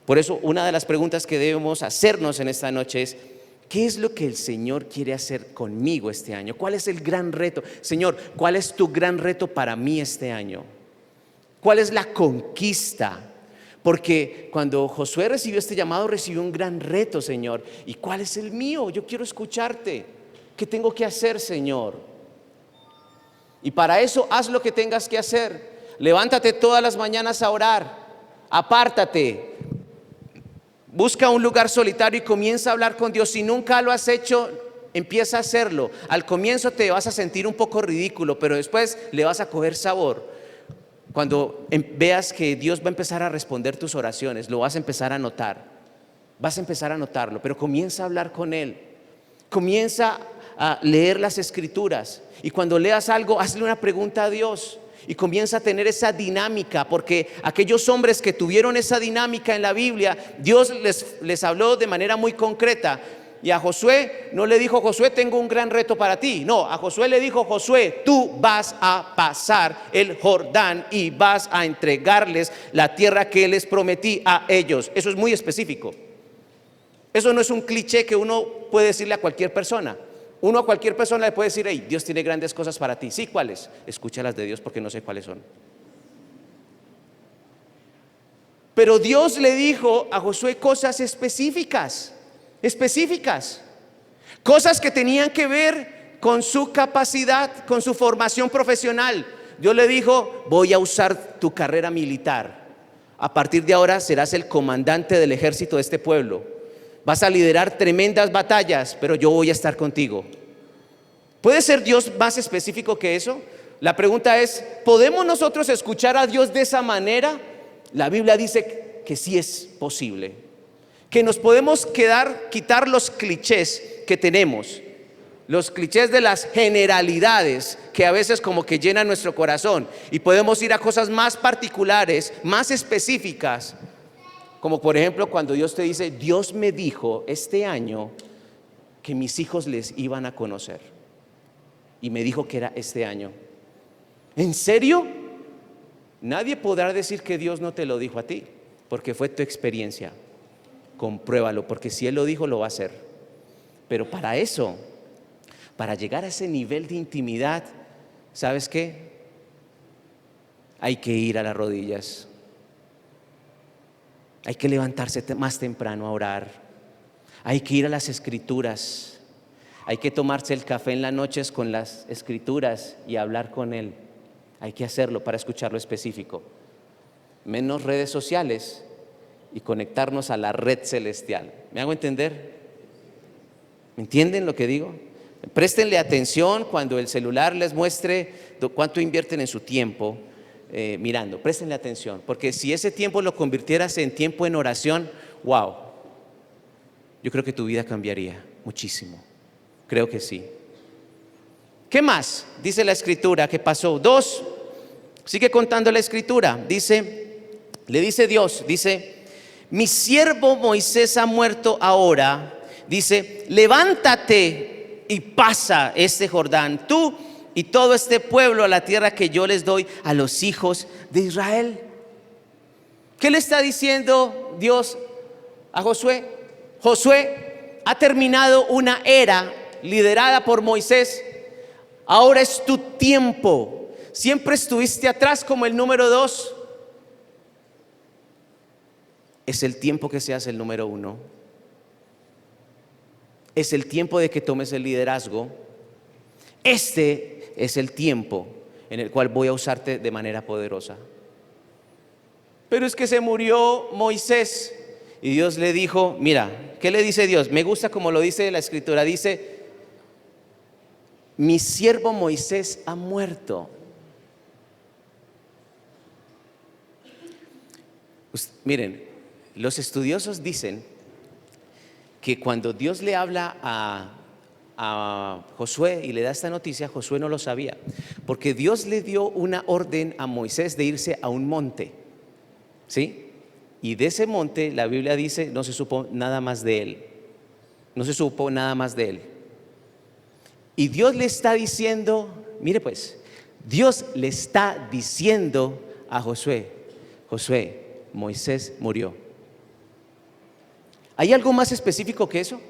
Por eso una de las preguntas que debemos hacernos en esta noche es: ¿qué es lo que el Señor quiere hacer conmigo este año? ¿Cuál es el gran reto? Señor, ¿cuál es tu gran reto para mí este año? ¿Cuál es la conquista? Porque cuando Josué recibió este llamado, recibió un gran reto, Señor. ¿Y cuál es el mío? Yo quiero escucharte. ¿Qué tengo que hacer, Señor? Y para eso haz lo que tengas que hacer. Levántate todas las mañanas a orar. Apártate. Busca un lugar solitario y comienza a hablar con Dios. Si nunca lo has hecho, empieza a hacerlo. Al comienzo te vas a sentir un poco ridículo, pero después le vas a coger sabor. Cuando veas que Dios va a empezar a responder tus oraciones, lo vas a empezar a notar. Vas a empezar a notarlo, pero comienza a hablar con Él. Comienza a leer las Escrituras. Y cuando leas algo, hazle una pregunta a Dios. Y comienza a tener esa dinámica, porque aquellos hombres que tuvieron esa dinámica en la Biblia, Dios les habló de manera muy concreta. Y a Josué no le dijo: Josué, tengo un gran reto para ti. No, a Josué le dijo: Josué, tú vas a pasar el Jordán y vas a entregarles la tierra que les prometí a ellos. Eso es muy específico. Eso no es un cliché que uno puede decirle a cualquier persona. Uno a cualquier persona le puede decir: hey, Dios tiene grandes cosas para ti. Sí, ¿cuáles? Escúchalas de Dios, porque no sé cuáles son. Pero Dios le dijo a Josué cosas específicas, cosas que tenían que ver con su capacidad, con su formación profesional. Dios le dijo: voy a usar tu carrera militar. A partir de ahora serás el comandante del ejército de este pueblo. Vas a liderar tremendas batallas, pero yo voy a estar contigo. ¿Puede ser Dios más específico que eso? La pregunta es: ¿podemos nosotros escuchar a Dios de esa manera? La Biblia dice que sí es posible, que nos podemos quitar los clichés que tenemos, los clichés de las generalidades que a veces como que llenan nuestro corazón, y podemos ir a cosas más particulares, más específicas. Como por ejemplo cuando Dios te dice: Dios me dijo este año que mis hijos les iban a conocer, y me dijo que era este año. ¿En serio? Nadie podrá decir que Dios no te lo dijo a ti, porque fue tu experiencia. Compruébalo, porque si Él lo dijo, lo va a hacer. Pero para eso, para llegar a ese nivel de intimidad, ¿sabes qué? Hay que ir a las rodillas. Hay que levantarse más temprano a orar. Hay que ir a las Escrituras. Hay que tomarse el café en las noches con las Escrituras y hablar con Él. Hay que hacerlo para escuchar lo específico. Menos redes sociales y conectarnos a la red celestial. ¿Me hago entender? ¿Me entienden lo que digo? Préstenle atención cuando el celular les muestre cuánto invierten en su tiempo mirando. Préstenle atención, porque si ese tiempo lo convirtieras en tiempo en oración, wow, yo creo que tu vida cambiaría muchísimo. Creo que sí. ¿Qué más dice la Escritura que pasó? 2, sigue contando la Escritura. Le dice Dios, mi siervo Moisés ha muerto ahora. Dice: levántate y pasa este Jordán, tú y todo este pueblo, a la tierra que yo les doy a los hijos de Israel. ¿Qué le está diciendo Dios a Josué? Josué, ha terminado una era liderada por Moisés. Ahora es tu tiempo. Siempre estuviste atrás como el número 2. Es el tiempo que seas el número 1. Es el tiempo de que tomes el liderazgo. Este es el tiempo en el cual voy a usarte de manera poderosa. Pero es que se murió Moisés y Dios le dijo: mira, ¿qué le dice Dios? Me gusta como lo dice la Escritura. Dice: mi siervo Moisés ha muerto. Miren, los estudiosos dicen que cuando Dios le habla a Josué y le da esta noticia, Josué no lo sabía, porque Dios le dio una orden a Moisés de irse a un monte, ¿sí? Y de ese monte la Biblia dice, no se supo nada más de él, no se supo nada más de él. Y Dios le está diciendo, mire pues, Dios le está diciendo a Josué, Josué, Moisés murió. ¿Hay algo más específico que eso?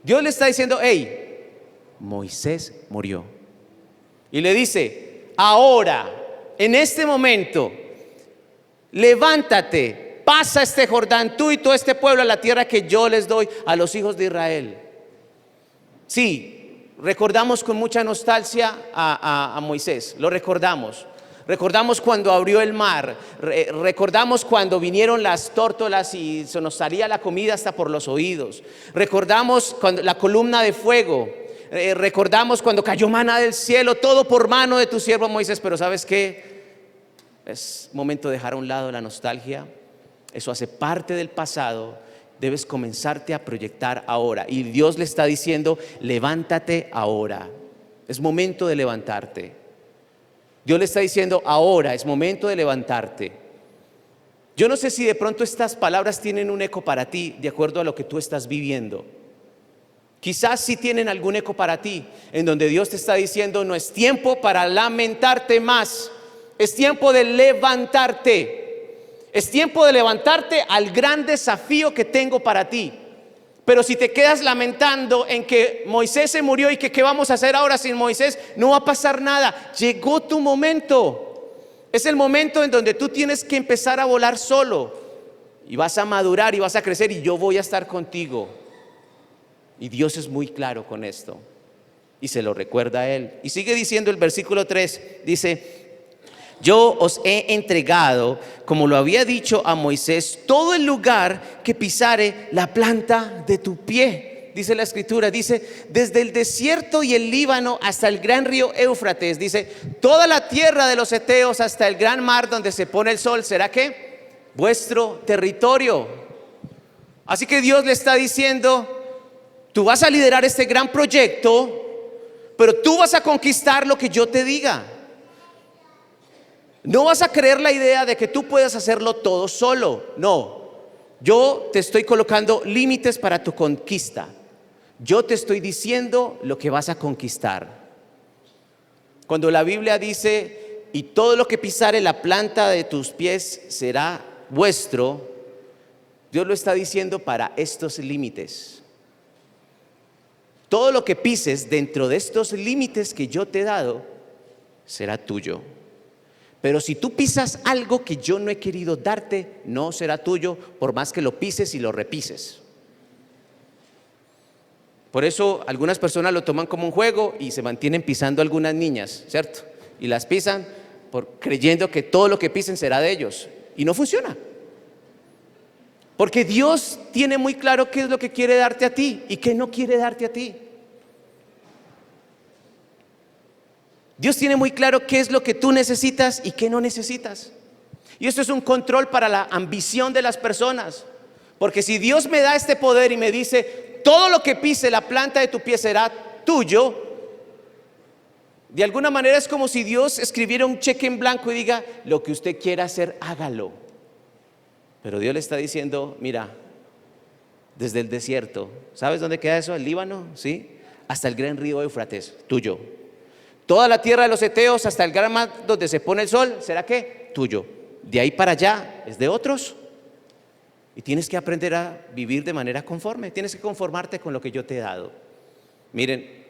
Dios le está diciendo, hey, Moisés murió. Y le dice, ahora, en este momento, levántate, pasa este Jordán, tú y todo este pueblo, a la tierra que yo les doy a los hijos de Israel. Sí, recordamos con mucha nostalgia a Moisés, lo recordamos. Recordamos cuando abrió el mar, recordamos cuando vinieron las tórtolas y se nos salía la comida hasta por los oídos. Recordamos cuando la columna de fuego, recordamos cuando cayó maná del cielo, todo por mano de tu siervo Moisés. Pero ¿sabes qué? Es momento de dejar a un lado la nostalgia. Eso hace parte del pasado. Debes comenzarte a proyectar ahora. Y Dios le está diciendo, levántate ahora. Es momento de levantarte. Dios le está diciendo, ahora es momento de levantarte. Yo no sé si de pronto estas palabras tienen un eco para ti, de acuerdo a lo que tú estás viviendo. Quizás sí tienen algún eco para ti, en donde Dios te está diciendo, no es tiempo para lamentarte más, es tiempo de levantarte. Es tiempo de levantarte al gran desafío que tengo para ti. Pero si te quedas lamentando en que Moisés se murió y que qué vamos a hacer ahora sin Moisés, no va a pasar nada. Llegó tu momento. Es el momento en donde tú tienes que empezar a volar solo. Y vas a madurar y vas a crecer y yo voy a estar contigo. Y Dios es muy claro con esto. Y se lo recuerda a él. Y sigue diciendo el versículo 3, dice, yo os he entregado, como lo había dicho a Moisés, todo el lugar que pisare la planta de tu pie. Dice la escritura, dice, desde el desierto y el Líbano hasta el gran río Éufrates, dice, toda la tierra de los heteos hasta el gran mar donde se pone el sol, ¿será qué? Vuestro territorio. Así que Dios le está diciendo, tú vas a liderar este gran proyecto, pero tú vas a conquistar lo que yo te diga. No vas a creer la idea de que tú puedas hacerlo todo solo. No, yo te estoy colocando límites para tu conquista. Yo te estoy diciendo lo que vas a conquistar. Cuando la Biblia dice, y todo lo que pisare la planta de tus pies será vuestro, Dios lo está diciendo para estos límites. Todo lo que pises dentro de estos límites que yo te he dado será tuyo. Pero si tú pisas algo que yo no he querido darte, no será tuyo, por más que lo pises y lo repises. Por eso algunas personas lo toman como un juego y se mantienen pisando a algunas niñas, ¿cierto? Y las pisan creyendo que todo lo que pisen será de ellos. Y no funciona. Porque Dios tiene muy claro qué es lo que quiere darte a ti y qué no quiere darte a ti. Dios tiene muy claro qué es lo que tú necesitas y qué no necesitas. Y esto es un control para la ambición de las personas. Porque si Dios me da este poder y me dice, todo lo que pise la planta de tu pie será tuyo, de alguna manera es como si Dios escribiera un cheque en blanco y diga, lo que usted quiera hacer, hágalo. Pero Dios le está diciendo, mira, desde el desierto, ¿sabes dónde queda eso? El Líbano, ¿sí? Hasta el gran río Éufrates, tuyo. Toda la tierra de los heteos hasta el gran mar donde se pone el sol, ¿será qué? Tuyo. De ahí para allá es de otros. Y tienes que aprender a vivir de manera conforme. Tienes que conformarte con lo que yo te he dado. Miren,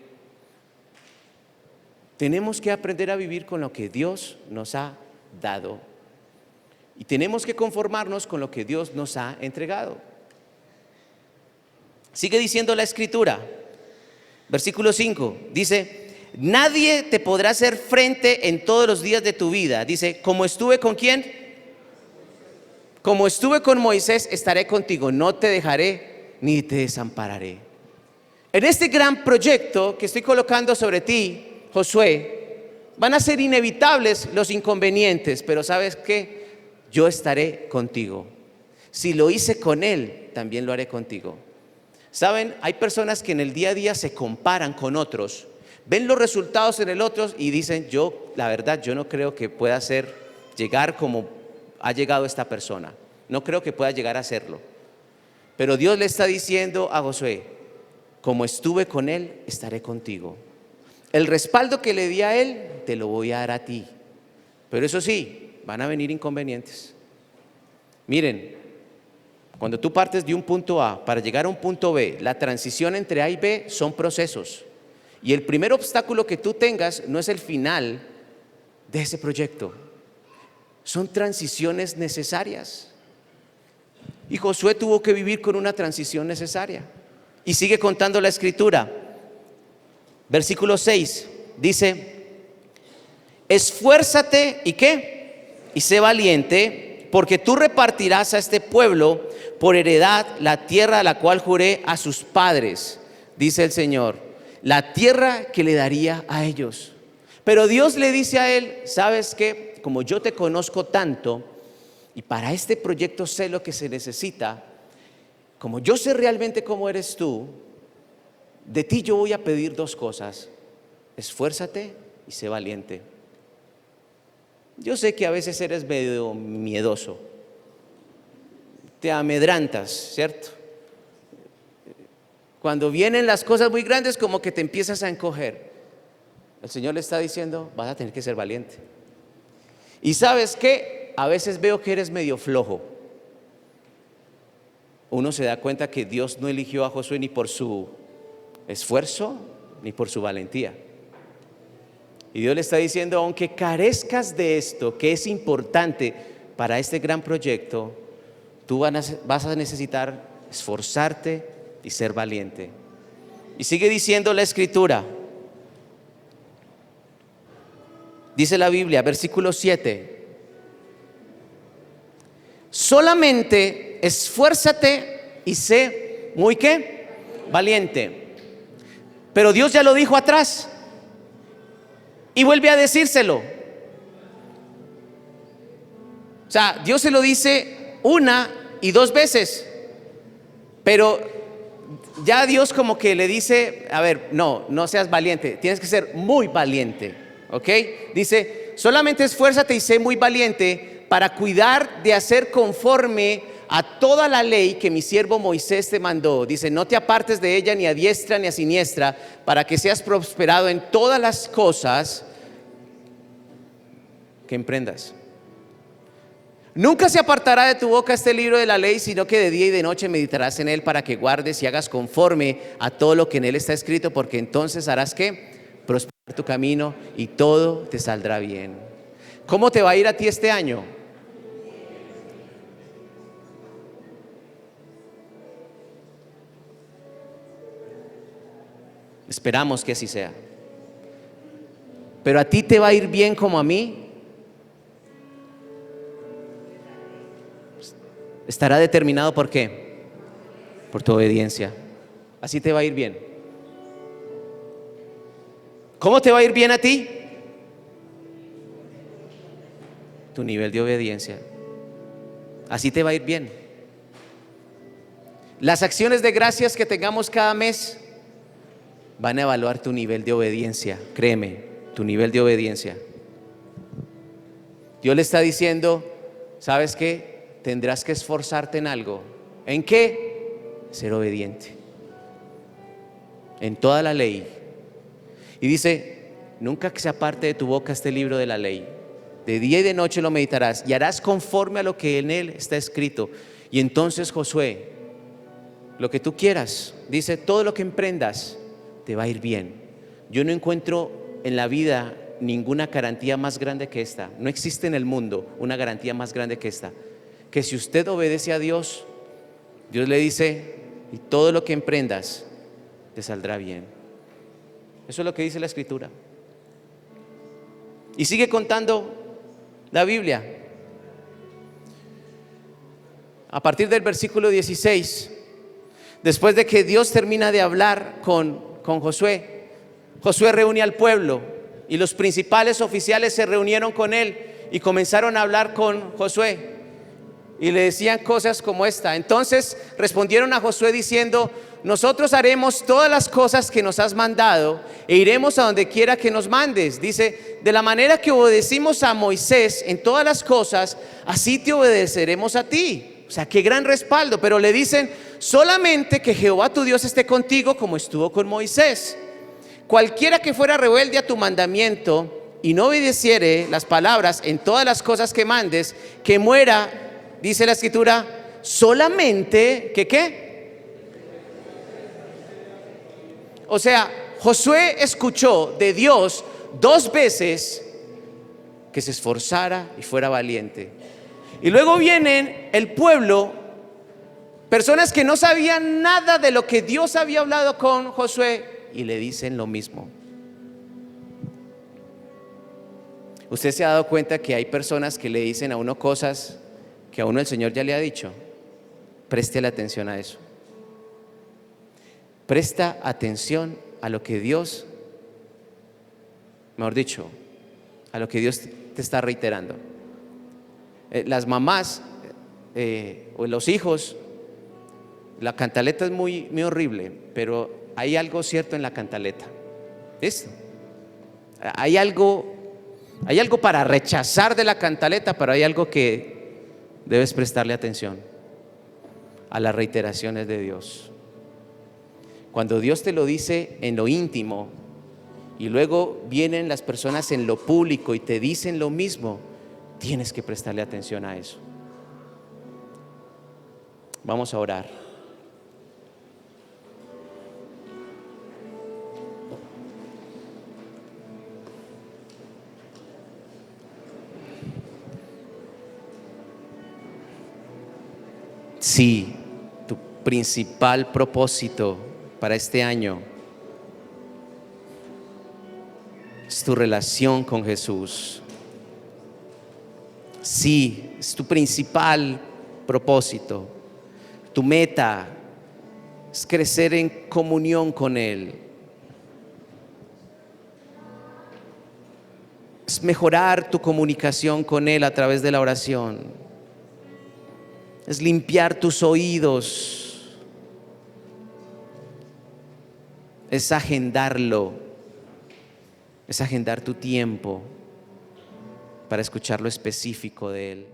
tenemos que aprender a vivir con lo que Dios nos ha dado. Y tenemos que conformarnos con lo que Dios nos ha entregado. Sigue diciendo la escritura. Versículo 5, dice, nadie te podrá hacer frente en todos los días de tu vida. Dice, como estuve con ¿quién? Como estuve con Moisés, estaré contigo. No te dejaré ni te desampararé. En este gran proyecto que estoy colocando sobre ti, Josué, van a ser inevitables los inconvenientes, pero ¿sabes qué? Yo estaré contigo. Si lo hice con él, también lo haré contigo. Saben, hay personas que en el día a día se comparan con otros, ven los resultados en el otro y dicen, la verdad, yo no creo que pueda llegar como ha llegado esta persona. No creo que pueda llegar a hacerlo. Pero Dios le está diciendo a Josué, como estuve con él, estaré contigo. El respaldo que le di a él, te lo voy a dar a ti. Pero eso sí, van a venir inconvenientes. Miren, cuando tú partes de un punto A para llegar a un punto B, la transición entre A y B son procesos. Y el primer obstáculo que tú tengas no es el final de ese proyecto. Son transiciones necesarias. Y Josué tuvo que vivir con una transición necesaria. Y sigue contando la escritura. Versículo 6 dice, esfuérzate y ¿qué? Y sé valiente, porque tú repartirás a este pueblo por heredad la tierra a la cual juré a sus padres, dice el Señor, la tierra que le daría a ellos. Pero Dios le dice a él, ¿sabes qué? Como yo te conozco tanto y para este proyecto sé lo que se necesita, como yo sé realmente cómo eres tú, de ti yo voy a pedir dos cosas: esfuérzate y sé valiente. Yo sé que a veces eres medio miedoso, te amedrantas, ¿cierto? Cuando vienen las cosas muy grandes, como que te empiezas a encoger. El Señor le está diciendo, vas a tener que ser valiente. Y ¿sabes qué? A veces veo que eres medio flojo. Uno se da cuenta que Dios no eligió a Josué ni por su esfuerzo ni por su valentía. Y Dios le está diciendo, aunque carezcas de esto que es importante para este gran proyecto, tú vas a necesitar esforzarte y ser valiente. Y sigue diciendo la escritura. Dice la Biblia, versículo 7. Solamente esfuérzate y sé muy ¿qué? Valiente. Pero Dios ya lo dijo atrás y vuelve a decírselo. O sea, Dios se lo dice una y dos veces, pero ya Dios como que le dice, a ver, no seas valiente, tienes que ser muy valiente, ¿ok? Dice, solamente esfuérzate y sé muy valiente para cuidar de hacer conforme a toda la ley que mi siervo Moisés te mandó. Dice, no te apartes de ella ni a diestra ni a siniestra, para que seas prosperado en todas las cosas que emprendas. Nunca se apartará de tu boca este libro de la ley, sino que de día y de noche meditarás en él, para que guardes y hagas conforme a todo lo que en él está escrito, porque entonces harás ¿qué? Prosperar tu camino y todo te saldrá bien. ¿Cómo te va a ir a ti este año? Esperamos que así sea. Pero a ti te va a ir bien como a mí. Estará determinado ¿por qué? Por tu obediencia. Así te va a ir bien. ¿Cómo te va a ir bien a ti? Tu nivel de obediencia. Así te va a ir bien. Las acciones de gracias que tengamos cada mes van a evaluar tu nivel de obediencia. Créeme, tu nivel de obediencia. Dios le está diciendo, ¿sabes qué? Tendrás que esforzarte en algo. ¿En qué? Ser obediente. En toda la ley. Y dice, nunca que se aparte de tu boca este libro de la ley. De día y de noche lo meditarás y harás conforme a lo que en él está escrito. Y entonces, Josué, lo que tú quieras, dice, todo lo que emprendas te va a ir bien. Yo no encuentro en la vida ninguna garantía más grande que esta. No existe en el mundo una garantía más grande que esta. Que si usted obedece a Dios, Dios le dice, y todo lo que emprendas te saldrá bien. Eso es lo que dice la escritura. Y sigue contando la Biblia. A partir del versículo 16, después de que Dios termina de hablar con Josué, Josué reúne al pueblo y los principales oficiales se reunieron con él y comenzaron a hablar con Josué. y le decían cosas como esta. Entonces respondieron a Josué diciendo: nosotros haremos todas las cosas que nos has mandado e iremos a donde quiera que nos mandes. Dice: de la manera que obedecimos a Moisés en todas las cosas, así te obedeceremos a ti. O sea, qué gran respaldo. Pero le dicen: solamente que Jehová tu Dios esté contigo como estuvo con Moisés. Cualquiera que fuera rebelde a tu mandamiento y no obedeciere las palabras en todas las cosas que mandes, que muera, dice la escritura, solamente que ¿qué? O sea, Josué escuchó de Dios 2 veces que se esforzara y fuera valiente. Y luego vienen el pueblo, personas que no sabían nada de lo que Dios había hablado con Josué, y le dicen lo mismo. ¿Usted se ha dado cuenta que hay personas que le dicen a uno cosas que a uno el Señor ya le ha dicho? Préstele atención a eso. Presta atención a lo que Dios, mejor dicho, a lo que Dios te está reiterando. Las mamás o los hijos, la cantaleta es muy horrible, pero hay algo cierto en la cantaleta. ¿Listo? Hay algo para rechazar de la cantaleta, pero hay algo que debes prestarle atención: a las reiteraciones de Dios. Cuando Dios te lo dice en lo íntimo y luego vienen las personas en lo público y te dicen lo mismo, tienes que prestarle atención a eso. Vamos a orar. Sí, tu principal propósito para este año es tu relación con Jesús. Sí, es tu principal propósito. Tu meta es crecer en comunión con Él. Es mejorar tu comunicación con Él a través de la oración. Es limpiar tus oídos. Es agendarlo. Es agendar tu tiempo para escuchar lo específico de Él.